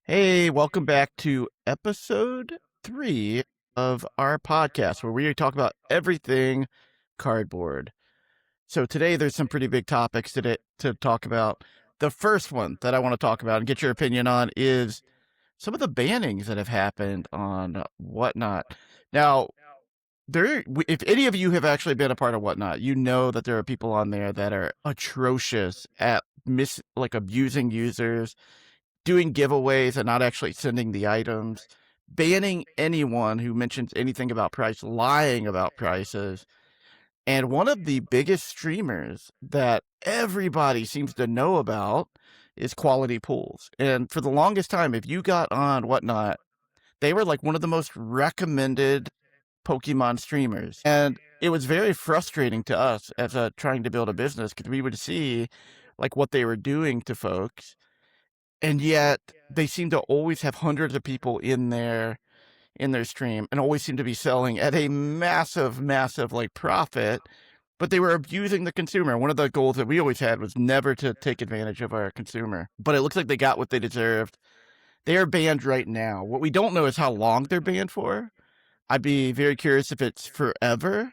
Hey, welcome back to episode 3 of our podcast where we talk about everything cardboard. So today there's some pretty big topics to talk about. The first one that I want to talk about and get your opinion on is some of the bannings that have happened on Whatnot. Now, if any of you have actually been a part of Whatnot, you know that there are people on there that are atrocious at abusing users, doing giveaways and not actually sending the items, banning anyone who mentions anything about price, lying about prices. And one of the biggest streamers that everybody seems to know about is Quality Pools. And for the longest time, if you got on Whatnot, they were like one of the most recommended Pokemon streamers. And it was very frustrating to us as trying to build a business because we would see like what they were doing to folks, and yet they seem to always have hundreds of people in their stream and always seem to be selling at a massive like profit, but they were abusing the consumer. One of the goals that we always had was never to take advantage of our consumer, but it looks like they got what they deserved. They are banned right now. What we don't know is how long they're banned for. I'd be very curious if it's forever.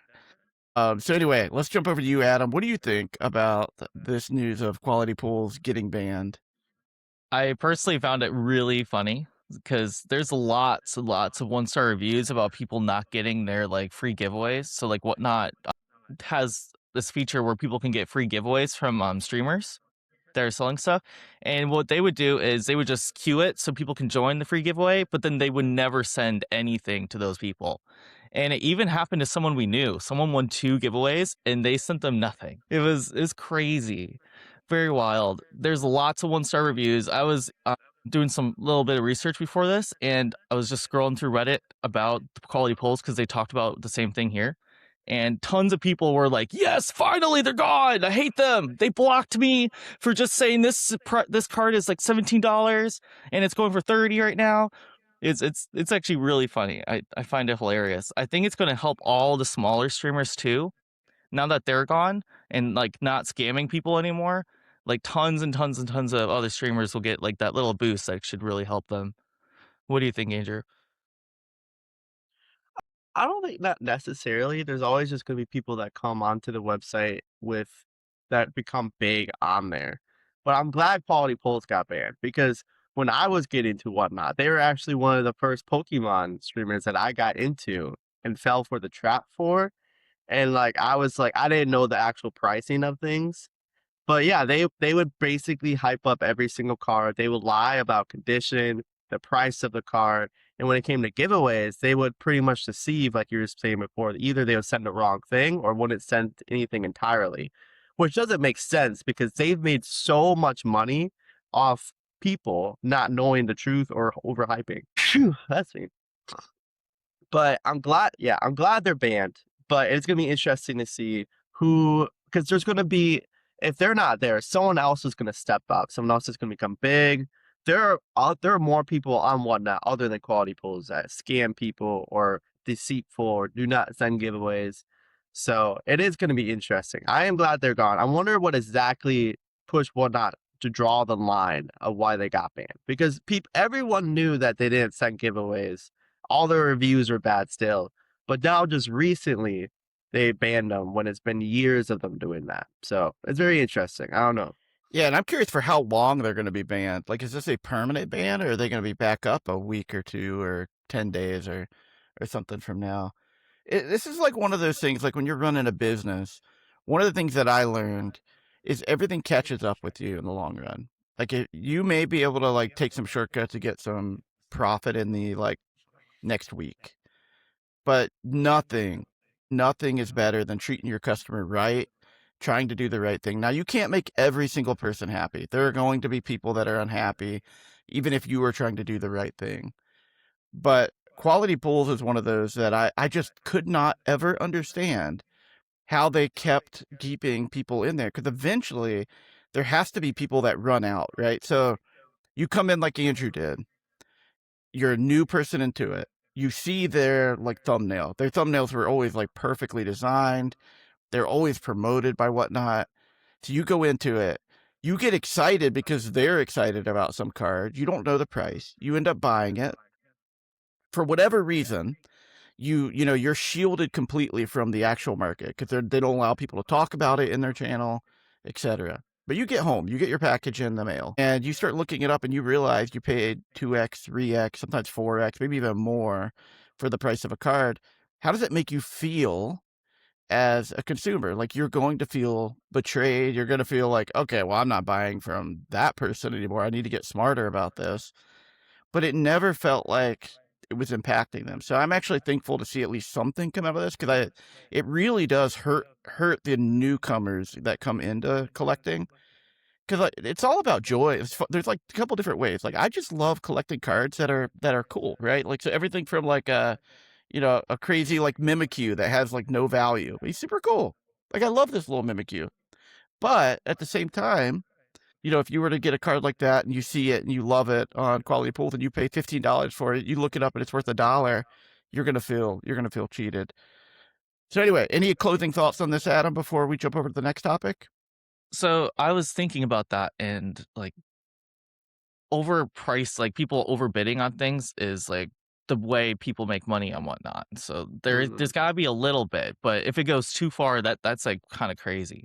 So anyway, let's jump over to you, Adam. What do you think about this news of Quality Pools getting banned? I personally found it really funny because there's lots and lots of one-star reviews about people not getting their like free giveaways. So like Whatnot has this feature where people can get free giveaways from streamers that are selling stuff. And what they would do is they would just queue it so people can join the free giveaway, but then they would never send anything to those people. And it even happened to someone we knew. Someone won 2 giveaways and they sent them nothing. It was crazy. Very wild. There's lots of one-star reviews. I was doing some little bit of research before this, and I was just scrolling through Reddit about the Quality Polls because they talked about the same thing here. And tons of people were like, "Yes, finally they're gone. I hate them. They blocked me for just saying this card is like $17 and it's going for 30 right now." It's actually really funny. I find it hilarious. I think it's going to help all the smaller streamers too. Now that they're gone and like not scamming people anymore, like tons and tons and tons of other streamers will get like that little boost that should really help them. What do you think, Andrew? I don't think that necessarily. There's always just gonna be people that come onto the website with that become big on there. But I'm glad Quality Polls got banned because when I was getting to Whatnot, they were actually one of the first Pokemon streamers that I got into and fell for the trap for. And like I was like, I didn't know the actual pricing of things. But yeah, they would basically hype up every single card. They would lie about condition, the price of the card, and when it came to giveaways, they would pretty much deceive, like you were saying before. Either they would send the wrong thing or wouldn't send anything entirely, which doesn't make sense because they've made so much money off people not knowing the truth or overhyping. Phew, that's me. But I'm glad they're banned. But it's gonna be interesting to see who, because there's gonna be, if they're not there, someone else is gonna step up. Someone else is gonna become big. There are more people on Whatnot other than Quality Pools that scam people or deceitful or do not send giveaways. So it is gonna be interesting. I am glad they're gone. I wonder what exactly pushed Whatnot to draw the line of why they got banned, because everyone knew that they didn't send giveaways. All their reviews were bad still, but now just recently they banned them when it's been years of them doing that. So it's very interesting. I don't know. Yeah, and I'm curious for how long they're going to be banned. Like, is this a permanent ban, or are they going to be back up a week or two, or 10 days, or something from now? This is like one of those things. Like when you're running a business, one of the things that I learned is everything catches up with you in the long run. Like you may be able to like take some shortcuts to get some profit in the like next week, but nothing is better than treating your customer right, trying to do the right thing. Now, you can't make every single person happy. There are going to be people that are unhappy, even if you are trying to do the right thing. But Quality Pools is one of those that I just could not ever understand how they kept keeping people in there. Because eventually, there has to be people that run out, right? So you come in like Andrew did, you're a new person into it. You see their like thumbnail. Their thumbnails were always like perfectly designed. They're always promoted by Whatnot. So you go into it, You get excited because they're excited about some card. You don't know the price. You end up buying it. For whatever reason, you're shielded completely from the actual market because they don't allow people to talk about it in their channel, etc. But you get home, you get your package in the mail, and you start looking it up, and you realize you paid 2x, 3x, sometimes 4x, maybe even more for the price of a card. How does it make you feel as a consumer? Like, you're going to feel betrayed. You're going to feel like, okay, well, I'm not buying from that person anymore. I need to get smarter about this. But it never felt like it was impacting them. So I'm actually thankful to see at least something come out of this, because it really does hurt the newcomers that come into collecting, because it's all about joy. There's like a couple different ways. Like, I just love collecting cards that are cool, right? Like, so everything from like a crazy like Mimikyu that has like no value. He's super cool. Like, I love this little Mimikyu. But at the same time, if you were to get a card like that and you see it and you love it on Quality Pools and you pay $15 for it, you look it up and it's worth $1, you're gonna feel cheated. So anyway, any closing thoughts on this, Adam, before we jump over to the next topic? So I was thinking about that, and like overpriced, like people overbidding on things is like the way people make money and whatnot. So there's got to be a little bit, but if it goes too far, that's like kind of crazy,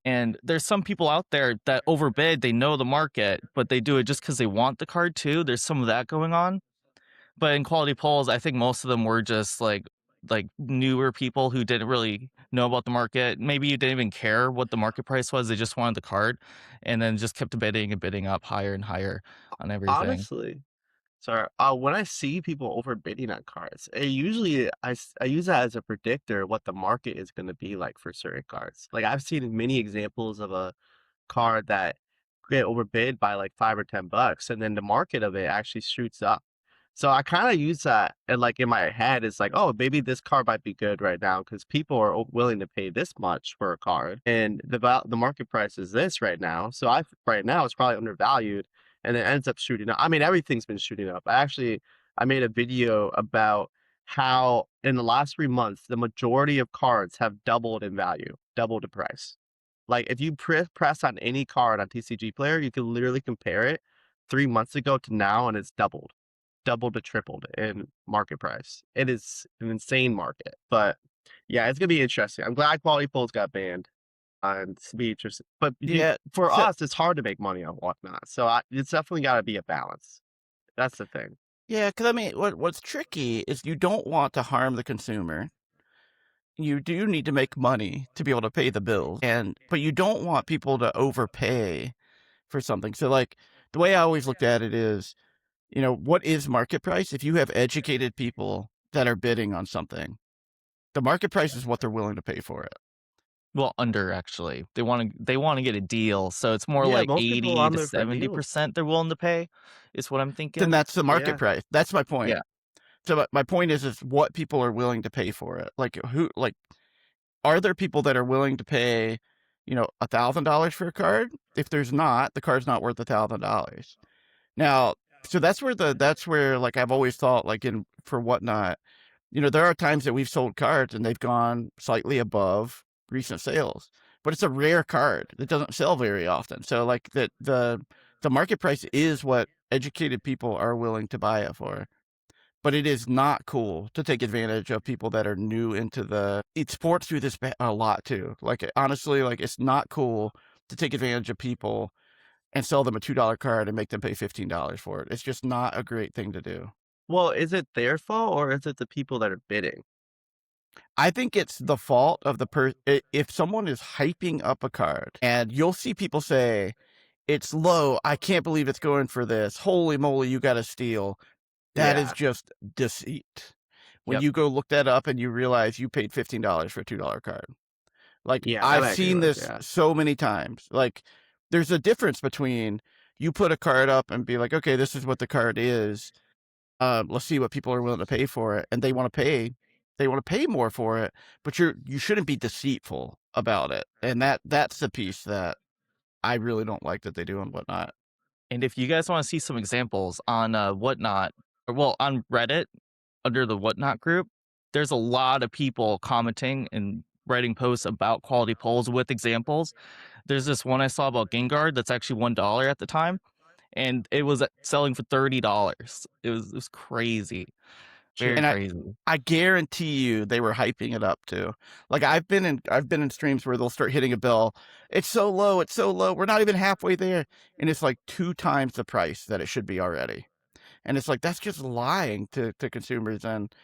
And there's some people out there that overbid. They know the market, but they do it just because they want the card too. There's some of that going on. But in Quality Polls, I think most of them were just like newer people who didn't really know about the market. Maybe you didn't even care what the market price was. They just wanted the card, and then just kept bidding and bidding up higher and higher on everything. Honestly, sorry. When I see people overbidding on cards, I use that as a predictor of what the market is going to be like for certain cards. Like, I've seen many examples of a card that get overbid by like $5 or $10, and then the market of it actually shoots up. So I kind of use that, and like in my head, it's like, oh, maybe this card might be good right now because people are willing to pay this much for a card, and the market price is this right now. So right now it's probably undervalued, and it ends up shooting up. I mean, everything's been shooting up. I made a video about how in the last 3 months the majority of cards have doubled in value, doubled in price. Like, if you press on any card on TCG Player, you can literally compare it 3 months ago to now, and it's doubled to tripled in market price. It is an insane market. But yeah, it's gonna be interesting. I'm glad Quality Polls got banned. And it's be interesting. But for us, it's hard to make money on whatnot. So it's definitely got to be a balance. That's the thing. Yeah, because I mean, what's tricky is you don't want to harm the consumer. You do need to make money to be able to pay the bills, but you don't want people to overpay for something. So, like, the way I always looked at it is, what is market price? If you have educated people that are bidding on something, the market price is what they're willing to pay for it. Well, under, actually. They want to get a deal, so it's more like 80 to 70% they're willing to pay, is what I'm thinking. Then that's the market price. That's my point. Yeah. So my point is what people are willing to pay for it. Like, are there people that are willing to pay, $1,000 for a card? If there's not, the card's not worth $1,000. Now, so that's where like I've always thought, like, for Whatnot, there are times that we've sold cards and they've gone slightly above recent sales, but it's a rare card that doesn't sell very often. So like the market price is what educated people are willing to buy it for. But it is not cool to take advantage of people that are new into sports do this a lot too. Like, honestly, like, it's not cool to take advantage of people and sell them a $2 card and make them pay $15 for it. It's just not a great thing to do. Well, is it their fault or is it the people that are bidding? I think it's the fault of if someone is hyping up a card, and you'll see people say, it's low, I can't believe it's going for this, holy moly, you got to steal. That is just deceit. When you go look that up and you realize you paid $15 for a $2 card. Like, I've seen this so many times. Like, there's a difference between you put a card up and be like, okay, this is what the card is. Let's see what people are willing to pay for it. And they want to pay more for it, but you shouldn't be deceitful about it. And that's the piece that I really don't like that they do and Whatnot. And if you guys want to see some examples on Whatnot, on Reddit, under the Whatnot group, there's a lot of people commenting and writing posts about Quality Polls with examples. There's this one I saw about Gengar that's actually $1 at the time, and it was selling for $30. It was crazy, very And crazy. I guarantee you they were hyping it up too. Like I've been in streams where they'll start hitting a bill. It's so low, it's so low. We're not even halfway there, and it's like 2 times the price that it should be already. And it's like that's just lying to consumers. And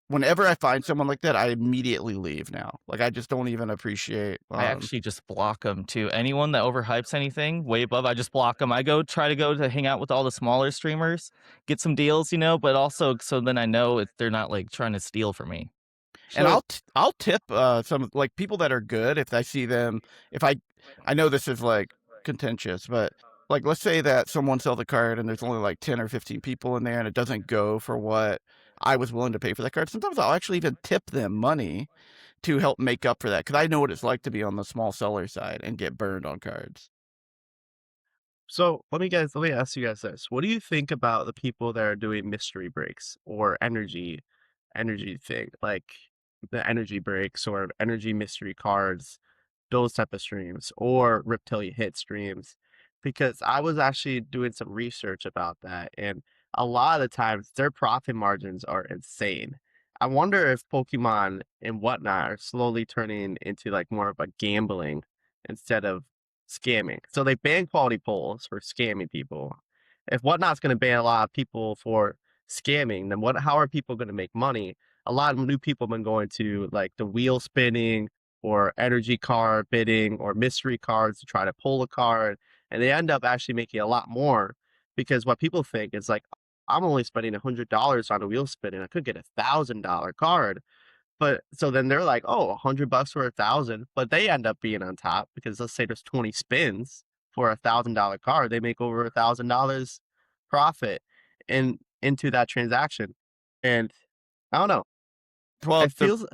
whenever I find someone like that, I immediately leave now. Like I just don't even appreciate. I actually just block them too. Anyone that overhypes anything way above, I just block them. I try to go to hang out with all the smaller streamers, get some deals, but also so then I know if they're not like trying to steal from me. And I'll tip some like people that are good if I see them. If I know this is like contentious, but like let's say that someone sells a card and there's only like 10 or 15 people in there and it doesn't go for what I was willing to pay for that card. Sometimes I'll actually even tip them money to help make up for that because I know what it's like to be on the small seller side and get burned on cards. So let me ask you guys this. What do you think about the people that are doing mystery breaks or energy thing, like the energy breaks or energy mystery cards, those type of streams, or rip till you hit streams? Because I was actually doing some research about that, and a lot of the times their profit margins are insane. I wonder if Pokemon and whatnot are slowly turning into like more of a gambling instead of scamming. So they ban quality polls for scamming people. If whatnot's going to ban a lot of people for scamming, then how are people going to make money? A lot of new people have been going to like the wheel spinning or energy card bidding or mystery cards to try to pull a card, and they end up actually making a lot more because what people think is like, I'm only spending $100 on a wheel spin and I could get $1,000 card. But so then they're like, oh, $100 for 1,000, but they end up being on top because let's say there's 20 spins for $1,000 card, they make over $1,000 profit into that transaction. And I don't know. Well, It feels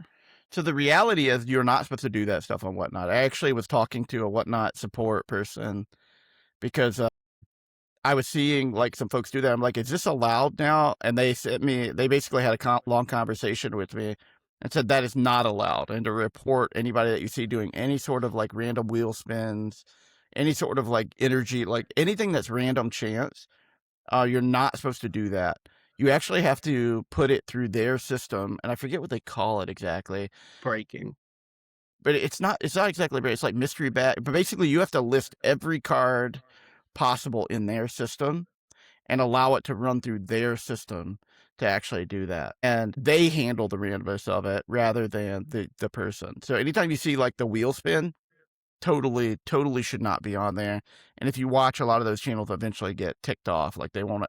so the reality is you're not supposed to do that stuff on Whatnot. I actually was talking to a Whatnot support person because I was seeing like some folks do that. I'm like, is this allowed now? And they basically had a long conversation with me and said that is not allowed. And to report anybody that you see doing any sort of like random wheel spins, any sort of like energy, like anything that's random chance, you're not supposed to do that. You actually have to put it through their system. And I forget what they call it exactly. breaking. But it's not exactly right. It's like mystery bag. But basically you have to list every card possible in their system and allow it to run through their system to actually do that. And they handle the randomness of it rather than the person. So anytime you see like the wheel spin, totally should not be on there. And if you watch, a lot of those channels eventually get ticked off. Like they won't,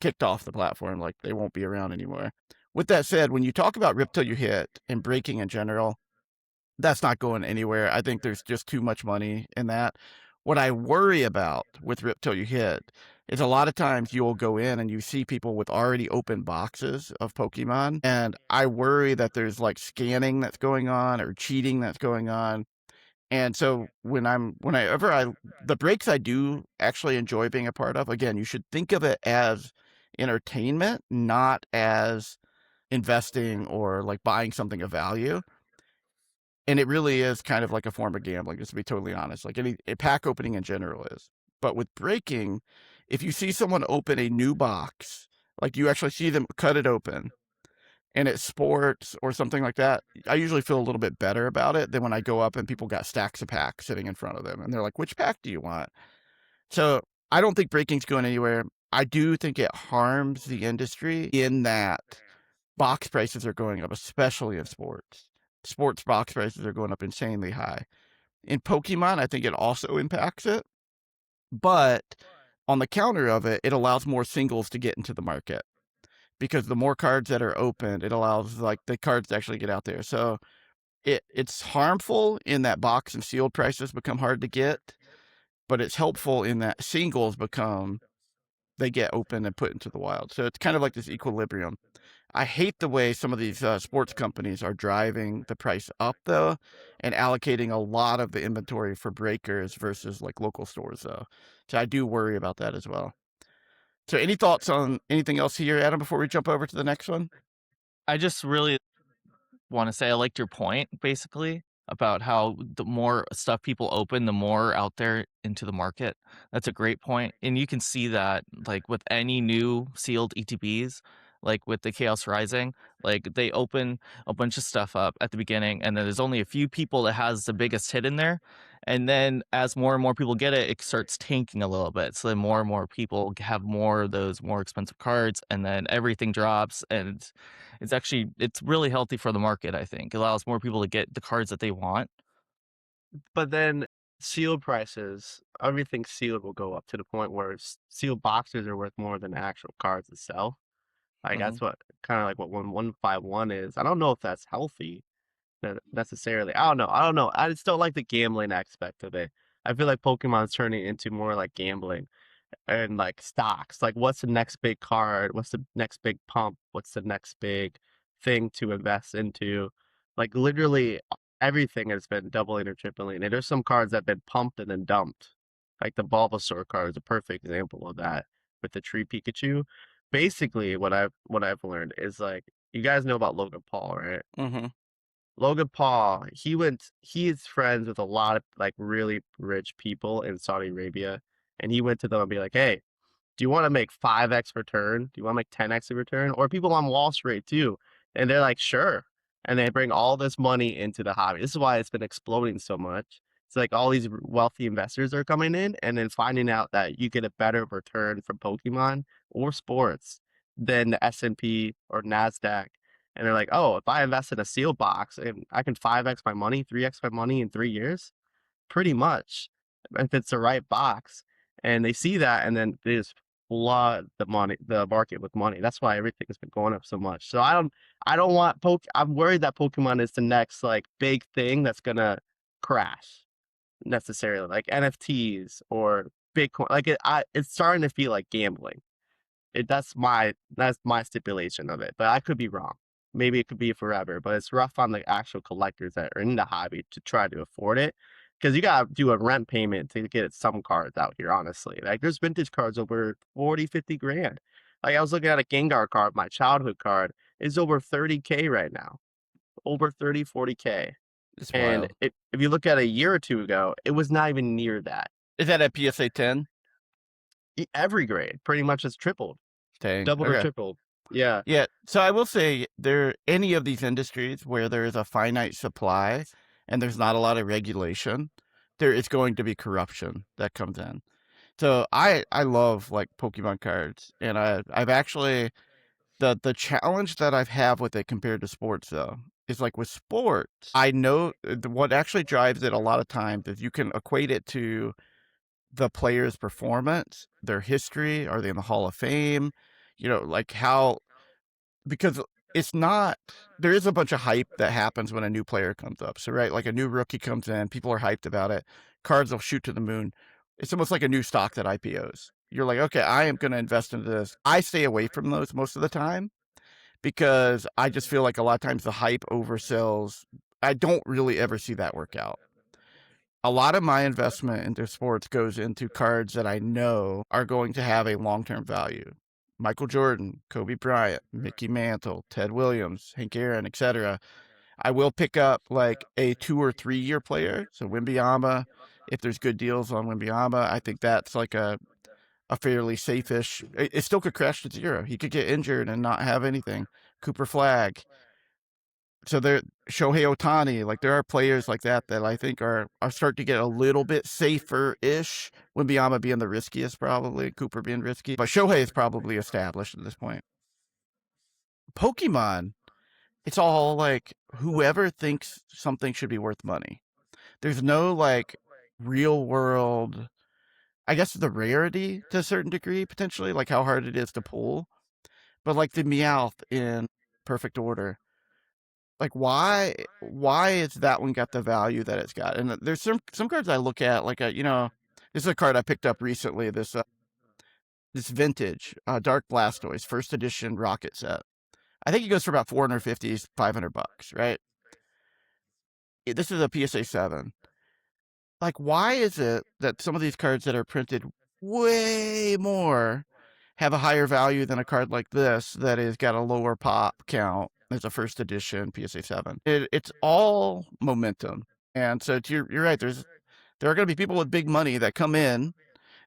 kicked off the platform. Like they won't be around anymore. With that said, when you talk about rip till you hit and breaking in general, that's not going anywhere. I think there's just too much money in that. What I worry about with Rip Till You Hit is a lot of times you'll go in and you see people with already open boxes of Pokemon. And I worry that there's like scanning that's going on or cheating that's going on. And so the breaks I do actually enjoy being a part of, again, you should think of it as entertainment, not as investing or like buying something of value. And it really is kind of like a form of gambling, just to be totally honest. Like a pack opening in general is. But with breaking, if you see someone open a new box, like you actually see them cut it open, and it's sports or something like that, I usually feel a little bit better about it than when I go up and people got stacks of packs sitting in front of them. And they're like, which pack do you want? So I don't think breaking's going anywhere. I do think it harms the industry in that box prices are going up, especially in sports. Sports box prices are going up insanely high. In Pokemon, I think it also impacts it. But on the counter of it, it allows more singles to get into the market. Because the more cards that are opened, it allows like the cards to actually get out there. So it's harmful in that box and sealed prices become hard to get, but it's helpful in that singles they get open and put into the wild. So it's kind of like this equilibrium. I hate the way some of these sports companies are driving the price up, though, and allocating a lot of the inventory for breakers versus like local stores, though. So I do worry about that as well. So any thoughts on anything else here, Adam, before we jump over to the next one? I just really want to say I liked your point, basically, about how the more stuff people open, the more out there into the market. That's a great point. And you can see that like with any new sealed ETBs, like with the Chaos Rising, like they open a bunch of stuff up at the beginning, and then there's only a few people that has the biggest hit in there. And then as more and more people get it, it starts tanking a little bit. So then more and more people have more of those more expensive cards, and then everything drops. And it's really healthy for the market, I think. It allows more people to get the cards that they want. But then sealed prices, everything sealed will go up to the point where sealed boxes are worth more than actual cards itself. Like Mhm. that's what kind of like what 1151 is. I don't know if that's healthy necessarily. I don't know. I don't know. I just don't like the gambling aspect of it. I feel like Pokemon's turning into more like gambling and like stocks. Like, what's the next big card? What's the next big pump? What's the next big thing to invest into? Like, literally everything has been doubling or tripling. And there's some cards that have been pumped and then dumped. Like the Bulbasaur card is a perfect example of that with the Tree Pikachu. Basically, what I've learned is like you guys know about Logan Paul, right? Mm-hmm. Logan Paul, he is friends with a lot of like really rich people in Saudi Arabia, and he went to them and be like, "Hey, do you want to make 5x return? Do you want to make 10x return?" Or people on Wall Street too, and they're like, "Sure," and they bring all this money into the hobby. This is why it's been exploding so much. It's like all these wealthy investors are coming in and then finding out that you get a better return from Pokemon or sports than the S&P or Nasdaq. And they're like, oh, if I invest in a sealed box and I can 5x my money, 3x my money in 3 years, pretty much, if it's the right box. And they see that and then they just flood the market with money. That's why everything's been going up so much. So I don't want I'm worried that Pokemon is the next like big thing that's gonna crash necessarily, like NFTs or Bitcoin. Like it's starting to feel like gambling. That's my stipulation of it, but I could be wrong. Maybe it could be forever, but it's rough on the actual collectors that are in the hobby to try to afford it, because you gotta do a rent payment to get some cards out here, honestly. Like there's vintage cards over 40, 50 grand. Like I was looking at a Gengar card, my childhood card, is over 30K right now. Over 30, 40K. It's And wild. if you look at a year or two ago, it was not even near that. Is that at PSA 10? Every grade pretty much has tripled, Dang. doubled or Okay. tripled. Yeah. Yeah. So I will say any of these industries where there is a finite supply and there's not a lot of regulation, there is going to be corruption that comes in. So I love like Pokemon cards, and I've actually the challenge that I've have with it compared to sports though is like with sports, I know what actually drives it a lot of times is you can equate it to the player's performance, their history, are they in the Hall of Fame? Like how, because it's not, there is a bunch of hype that happens when a new player comes up. So, right, like a new rookie comes in, people are hyped about it. Cards will shoot to the moon. It's almost like a new stock that IPOs. You're like, okay, I am going to invest into this. I stay away from those most of the time because I just feel like a lot of times the hype oversells. I don't really ever see that work out. A lot of my investment into sports goes into cards that I know are going to have a long-term value. Michael Jordan, Kobe Bryant, Mickey Mantle, Ted Williams, Hank Aaron, etc. I will pick up like a 2 or 3 year player. So Wimbyama, if there's good deals on Wimbyama, I think that's like a fairly safe-ish. It still could crash to zero. He could get injured and not have anything. Cooper Flag. So there, Shohei Ohtani, like there are players like that I think are starting to get a little bit safer-ish. Wimbyama being the riskiest probably, Cooper being risky, but Shohei is probably established at this point. Pokemon, it's all like whoever thinks something should be worth money. There's no like real world, I guess the rarity to a certain degree, potentially, like how hard it is to pull. But like the Meowth in Perfect Order, like why is that one got the value that it's got? And there's some cards I look at, like this is a card I picked up recently, this vintage Dark Blastoise first edition Rocket set. I think it goes for about 450, $500, right? This is a PSA 7. Like, why is it that some of these cards that are printed way more have a higher value than a card like this that has got a lower pop count as a first edition PSA 7? It's all momentum. And so you're right. There are going to be people with big money that come in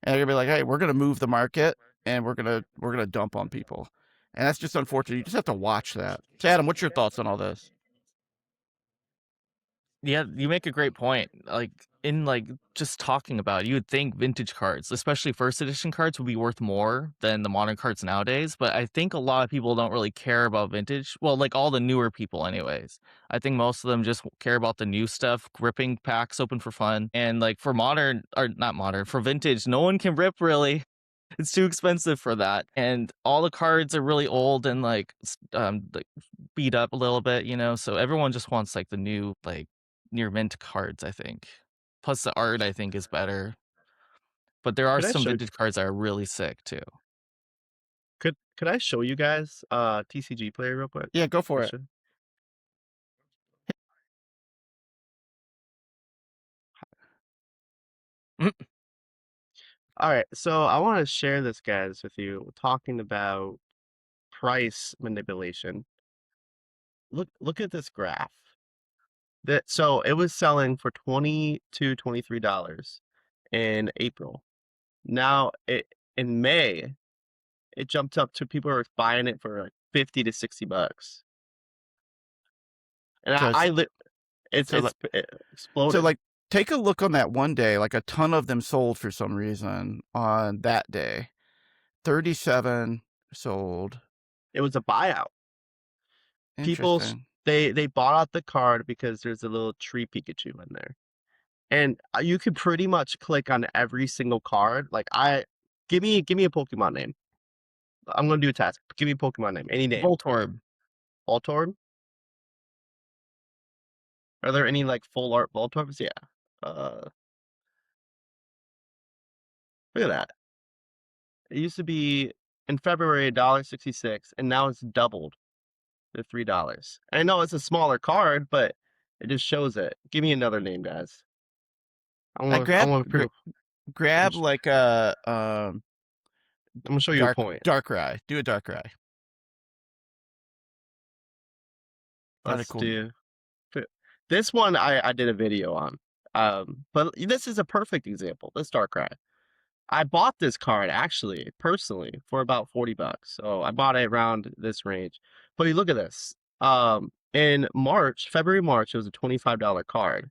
and they're going to be like, hey, we're going to move the market and we're going to dump on people. And that's just unfortunate. You just have to watch that. So Adam, what's your thoughts on all this? Yeah, you make a great point. Like in like just talking about it, you would think vintage cards, especially first edition cards, would be worth more than the modern cards nowadays. But I think a lot of people don't really care about vintage. Well, like all the newer people, anyways. I think most of them just care about the new stuff, ripping packs open for fun. And like for modern, or not modern, for vintage, no one can rip really. It's too expensive for that, and all the cards are really old and like beat up a little bit, so everyone just wants like the new, like near mint cards, I think. Plus the art, I think, is better, but there are Could I some show vintage cards that are really sick too. could I show you guys TCG Player real quick? Yeah, go for it. Christian? All right, so I want to share this, guys, with you, talking about price manipulation. Look at this graph. So it was selling for $22-$23 in April. Now in May, it jumped up to people are buying it for like 50 to 60 bucks. And So it's so it exploded. So like take a look on that one day, like a ton of them sold for some reason on that day. 37 sold. It was a buyout. People Interesting. they bought out the card because there's a little tree Pikachu in there. And you could pretty much click on every single card. Like give me a Pokemon name. I'm gonna do a task. Give me a Pokemon name. Any name. Voltorb. Voltorb? Are there any like full art Voltorbs? Yeah. Look at that. It used to be in February $1.66, and now it's doubled to $3. I know it's a smaller card, but it just shows it. Give me another name, guys. Grab like a I'm gonna show you a point. Darkrai. Do a Darkrai. Let's do this one. I did a video on. But this is a perfect example. This Darkrai. I bought this card actually personally for about 40 bucks. So I bought it around this range. But you look at this. In February, March, it was a $25 card.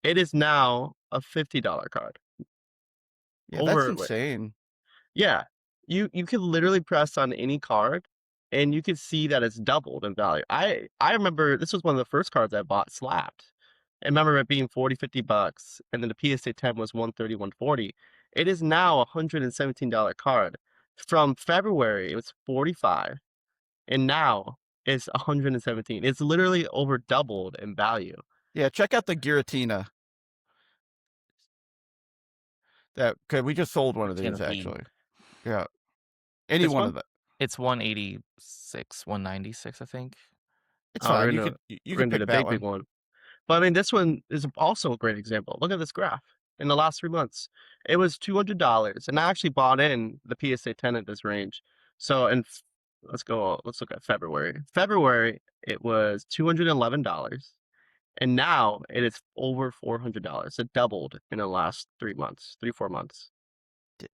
It is now a $50 card. Yeah, that's insane. Yeah. You could literally press on any card and you could see that it's doubled in value. I remember this was one of the first cards I bought slapped. I remember it being 40, 50 bucks, and then the PSA 10 was 130, 140. It is now a $117 card. From February, it was 45, and now it's 117. It's literally over doubled in value. Yeah, check out the Giratina. We just sold one of these actually. Yeah. Any one of them. It's 186, 196, I think. It's fine. You can pick that big one. But I mean, this one is also a great example. Look at this graph. In the last 3 months, it was $200, and I actually bought in the PSA 10 at this range. So, let's look at February. February, it was $211, and now it is over $400. It doubled in the last 3 months, 4 months.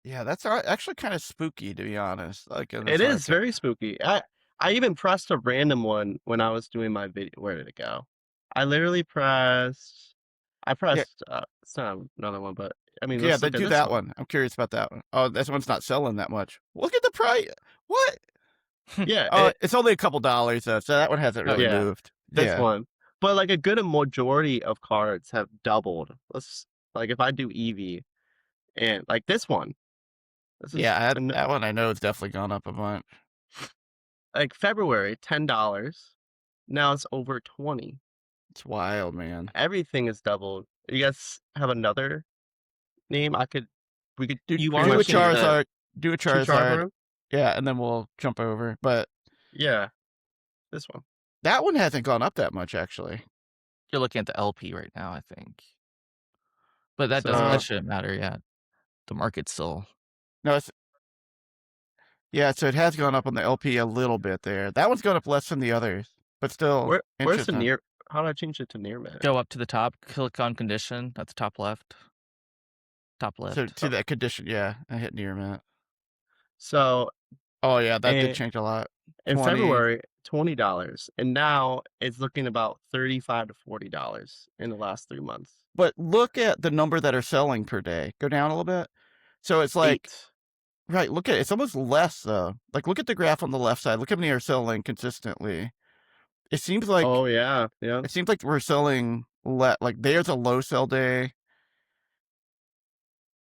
Yeah, that's actually kind of spooky, to be honest. Like it is very spooky. I even pressed a random one when I was doing my video. Where did it go? I literally pressed. It's not another one, but I mean, yeah, do that one. I'm curious about that one. Oh, this one's not selling that much. Look at the price. What? Yeah. It's only a couple dollars though, so that one hasn't really moved. This one, but like a good majority of cards have doubled. Like if I do Eevee, and like this one. That one I know it's definitely gone up a bunch. Like February, $10. Now it's over 20. It's wild, man. Everything is doubled. You guys have another name? We could do. Do a Charizard. Do a Charizard. Yeah, and then we'll jump over. But yeah, this one. That one hasn't gone up that much, actually. You're looking at the LP right now, I think. But that shouldn't matter yet. The market's still. No, so it has gone up on the LP a little bit there. That one's gone up less than the others, but still. Where's the near? How do I change it to near mint? Go up to the top, click on condition at the top left. Top So left. see that condition, yeah, I hit near mint. So Oh yeah, that did in, change a lot. in 20. February, $20, and now it's looking about $35 to $40 in the last 3 months. But look at the number that are selling per day. Go down a little bit. So it's like 8. right, look at it. It's almost less though. Like look at the graph on the left side. Look how many are selling consistently. It seems like Oh yeah, yeah. we're selling like there's a low sell day.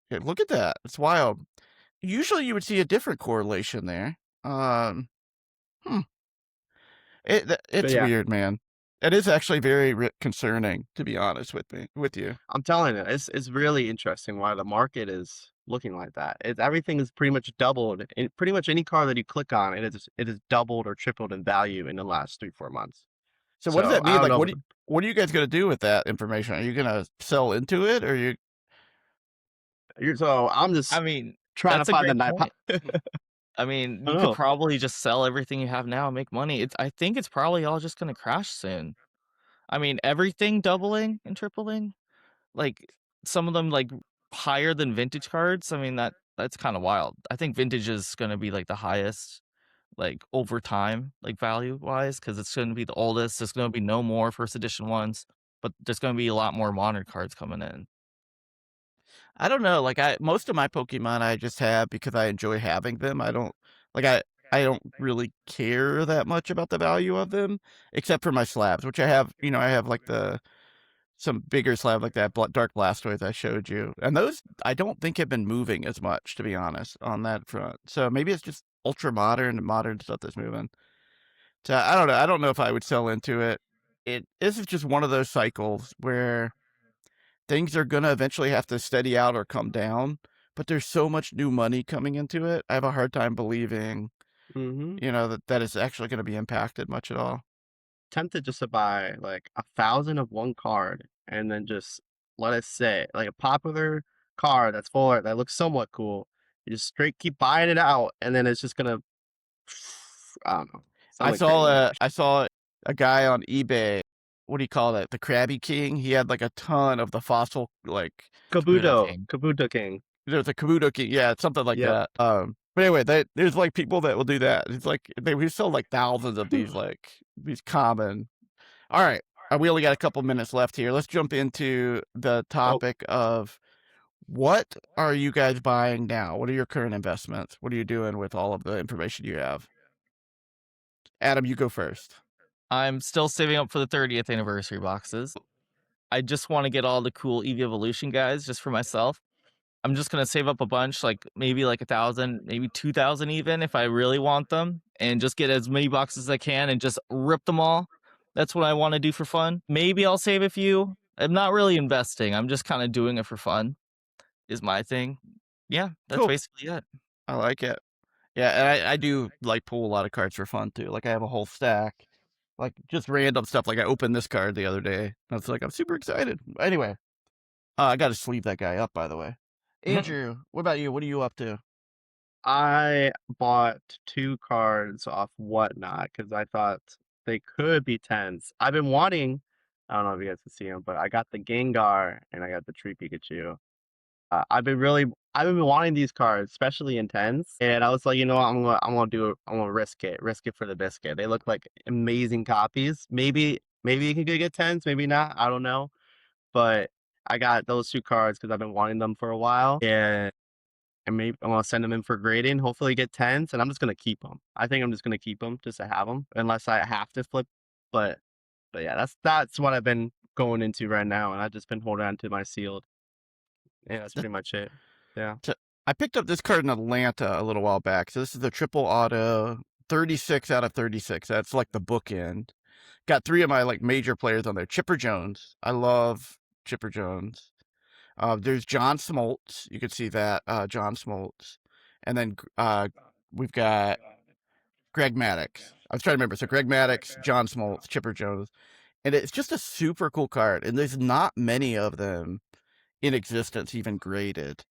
Yeah, look at that. It's wild. Usually you would see a different correlation there. Hmm. But It's yeah, weird, man. It is actually very concerning, to be honest with you. I'm telling you, it's really interesting why the market is looking like that. Everything is pretty much doubled. And pretty much any car that you click on, it is doubled or tripled in value in the last 3-4 months. So what does So that I mean? don't Like, know. what are you guys gonna do with that information? Are you gonna sell into it, or you? So I'm I just mean, trying to that's a find the great night. point. I mean, I you don't could know. probably just sell everything you have now and make money. I think it's probably all just gonna crash soon. I mean, everything doubling and tripling, like some of them like higher than vintage cards. I mean, that's kind of wild. I think vintage is gonna be like the highest, like over time, like value wise, because it's gonna be the oldest. There's gonna be no more first edition ones, but there's gonna be a lot more modern cards coming in. I don't know. Like, most of my Pokemon I just have because I enjoy having them. I don't like I don't really care that much about the value of them, except for my slabs, which I have. You know, I have like some bigger slab like that Dark Blastoise I showed you, and those I don't think have been moving as much, to be honest, on that front. So maybe it's just ultra modern stuff that's moving. So I don't know. I don't know if I would sell into it. This is just one of those cycles where things are gonna eventually have to steady out or come down. But there's so much new money coming into it. I have a hard time believing, Mm-hmm. that is actually going to be impacted much at all. Tempted just to buy like 1,000 of one card and then just let it sit. Like a popular card that's full art that looks somewhat cool. You just straight keep buying it out, and then it's just gonna, I don't know, I something saw crazy. a guy on eBay. What do you call that? The Krabby King. He had like a ton of the fossil like Kabuto Kabuto, King. Kabuto King. there's a Kabuto King. Yeah, it's something like Yep. that. But anyway, there's like people that will do that. It's like we sell like thousands of these these common. All right, we only got a couple minutes left here. Let's jump into the topic of what are you guys buying now? What are your current investments? What are you doing with all of the information you have? Adam, you go first. I'm still saving up for the 30th anniversary boxes. I just want to get all the cool EV Evolution guys just for myself. I'm just gonna save up a bunch, like maybe like 1,000, maybe 2,000 even if I really want them, and just get as many boxes as I can and just rip them all. That's what I want to do for fun. Maybe I'll save a few. I'm not really investing. I'm just kind of doing it for fun. Is my thing. Yeah, that's Cool. basically it. I like it. Yeah, and I do like pull a lot of cards for fun too. Like I have a whole stack, like just random stuff. Like I opened this card the other day. I was like, I'm super excited. Anyway, I got to sleeve that guy up, by the way. Andrew, what about you? What are you up to? I bought 2 cards off Whatnot because I thought they could be 10s. I've been wanting, I don't know if you guys can see them, but I got the Gengar and I got the Tree Pikachu. I've been wanting these cards, especially in 10s, and I was like, you know what, I'm gonna risk it for the biscuit. They look like amazing copies. Maybe you can get 10s, maybe not. I don't know, but I got those 2 cards because I've been wanting them for a while, and maybe I'm gonna send them in for grading. Hopefully, get 10s, and I'm just gonna keep them. I think I'm just gonna keep them just to have them, unless I have to flip. But yeah, that's what I've been going into right now, and I've just been holding on to my sealed. Yeah, that's pretty much it. Yeah. So I picked up this card in Atlanta a little while back. So this is the triple auto, 36 out of 36. That's like the bookend. Got 3 of my like major players on there. Chipper Jones. I love Chipper Jones. There's John Smoltz. You can see that, John Smoltz. And then we've got Greg Maddux. I was trying to remember. So Greg Maddux, John Smoltz, Chipper Jones. And it's just a super cool card. And there's not many of them in existence, even graded.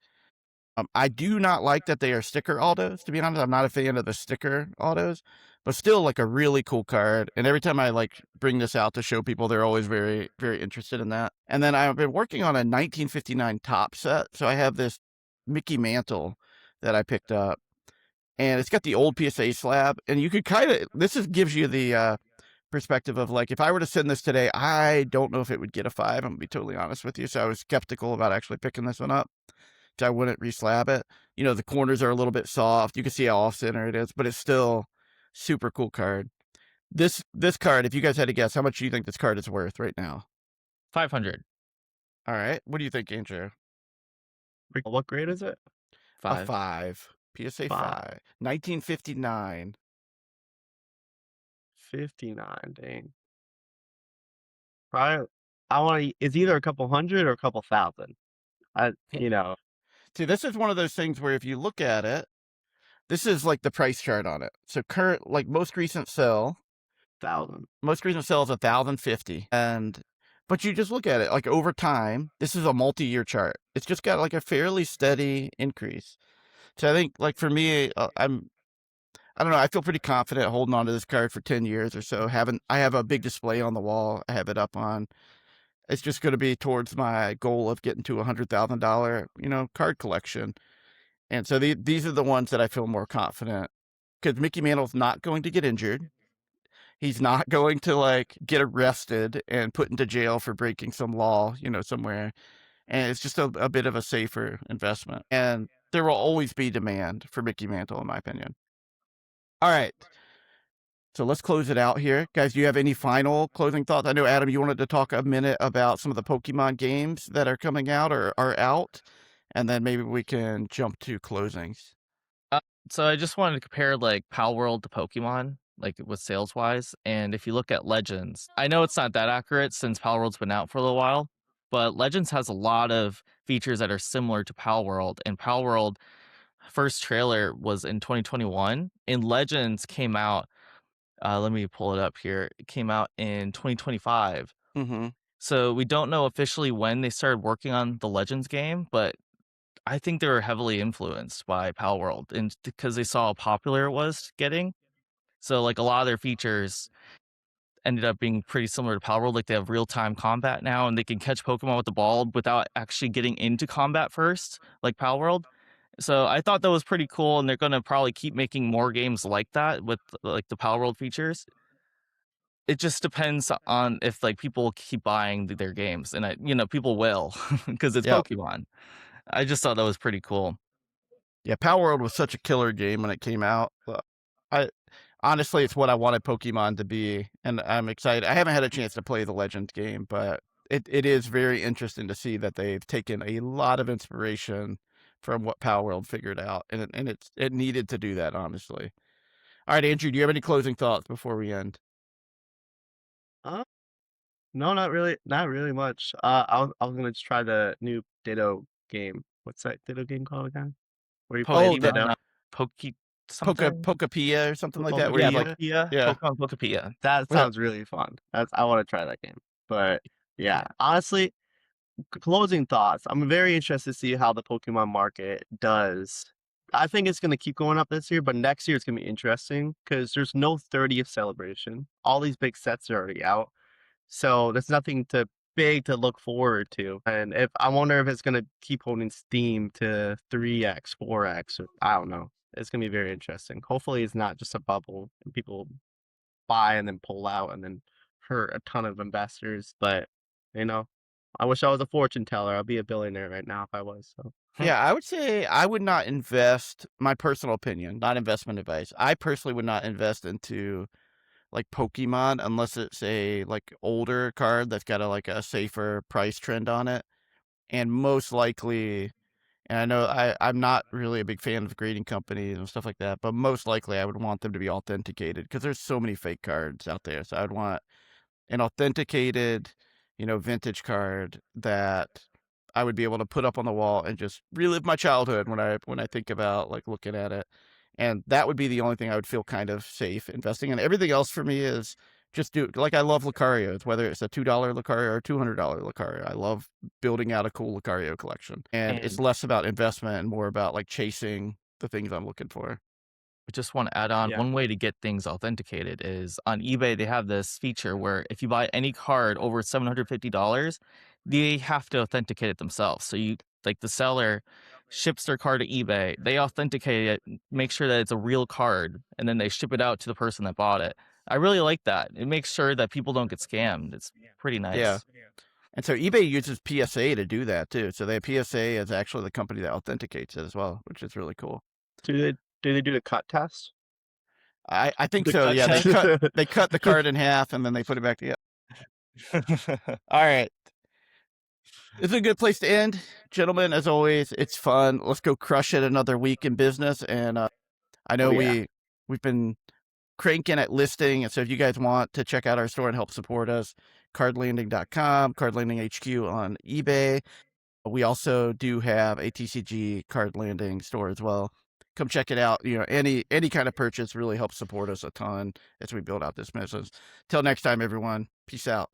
I do not like that they are sticker autos, to be honest. I'm not a fan of the sticker autos, but still like a really cool card. And every time I like bring this out to show people, they're always very, very interested in that. And then I've been working on a 1959 top set. So I have this Mickey Mantle that I picked up, and it's got the old PSA slab. And you could kind of, gives you the perspective of like, if I were to send this today, I don't know if it would get a 5. I'm gonna be totally honest with you. So I was skeptical about actually picking this one up. I wouldn't reslab it. You know, the corners are a little bit soft. You can see how off center it is, but it's still super cool card. This card, if you guys had to guess, how much do you think this card is worth right now? 500. All right. What do you think, Andrew? What grade is it? A 5. PSA 5. 1959. 59, dang. Probably, I want to, it's either a couple hundred or a couple thousand. See, this is one of those things where if you look at it, this is like the price chart on it. So current, like most recent sell, 1,000. Most recent sell is 1,050, but you just look at it like over time. This is a multi-year chart. It's just got like a fairly steady increase. So I think, like for me, I don't know. I feel pretty confident holding on to this card for 10 years or so. I have a big display on the wall. I have it up on. It's just going to be towards my goal of getting to $100,000, card collection. And so these are the ones that I feel more confident, because Mickey Mantle's not going to get injured. He's not going to like get arrested and put into jail for breaking some law, somewhere. And it's just a bit of a safer investment. And there will always be demand for Mickey Mantle, in my opinion. All right. So let's close it out here. Guys, do you have any final closing thoughts? I know, Adam, you wanted to talk a minute about some of the Pokemon games that are coming out or are out, and then maybe we can jump to closings. So I just wanted to compare like Pal World to Pokemon, like with sales wise. And if you look at Legends, I know it's not that accurate since Pal World's been out for a little while, but Legends has a lot of features that are similar to Pal World. And Pal World first trailer was in 2021, and Legends came out. Let me pull it up here. It came out in 2025. Mm-hmm. So we don't know officially when they started working on the Legends game, but I think they were heavily influenced by Pal World, and because they saw how popular it was getting. So like a lot of their features ended up being pretty similar to Pal World. Like they have real-time combat now, and they can catch Pokemon with the ball without actually getting into combat first, like Pal World. So I thought that was pretty cool, and they're going to probably keep making more games like that with like the Pal World features. It just depends on if like people keep buying their games, and people will because it's Pokemon. I just thought that was pretty cool. Yeah, Pal World was such a killer game when it came out. Honestly, it's what I wanted Pokemon to be, and I'm excited. I haven't had a chance to play the Legends game, but it is very interesting to see that they've taken a lot of inspiration from what Pal World figured out, and it needed to do that, honestly. All right, Andrew, do you have any closing thoughts before we end? No, not really much. I was gonna just try the new Ditto game. What's that Ditto game called again? Where you play Ditto? Pokepia or something like that. Where you like, Pokemon Pokepia. That sounds really fun. I want to try that game. But yeah, honestly, closing thoughts. I'm very interested to see how the Pokemon market does. I think it's going to keep going up this year, but next year it's going to be interesting because there's no 30th celebration. All these big sets are already out. So there's nothing big to look forward to. And I wonder if it's going to keep holding steam to 3x, 4x, or I don't know. It's going to be very interesting. Hopefully it's not just a bubble and people buy and then pull out and then hurt a ton of investors. But, I wish I was a fortune teller. I'd be a billionaire right now if I was. So. Yeah, I would say I would not invest, my personal opinion, not investment advice. I personally would not invest into like Pokemon unless it's a like older card that's got a safer price trend on it. And most likely, and I know I'm not really a big fan of grading companies and stuff like that, but most likely I would want them to be authenticated because there's so many fake cards out there. So I'd want an authenticated, vintage card that I would be able to put up on the wall and just relive my childhood when I think about like looking at it. And that would be the only thing I would feel kind of safe investing in. Everything else for me is just do like I love Lucarios, whether it's a $2 Lucario or $200 Lucario. I love building out a cool Lucario collection, and it's less about investment and more about like chasing the things I'm looking for. I just want to add on one way to get things authenticated is on eBay. They have this feature where if you buy any card over $750, they have to authenticate it themselves. So you like the seller ships their card to eBay, they authenticate it, make sure that it's a real card, and then they ship it out to the person that bought it. I really like that. It makes sure that people don't get scammed. It's pretty nice. Yeah. And so eBay uses PSA to do that too. So PSA is actually the company that authenticates it as well, which is really cool. Do they do the cut test? I think The so. cut Yeah, test? they cut the card in half and then they put it back together. All right. This is a good place to end, gentlemen. As always, it's fun. Let's go crush it another week in business. And I know we've been cranking at listing. And so if you guys want to check out our store and help support us, CardLanding.com, CardLanding HQ on eBay. We also do have a TCG CardLanding store as well. Come check it out. You know, any kind of purchase really helps support us a ton as we build out this business. Till next time, everyone. Peace out.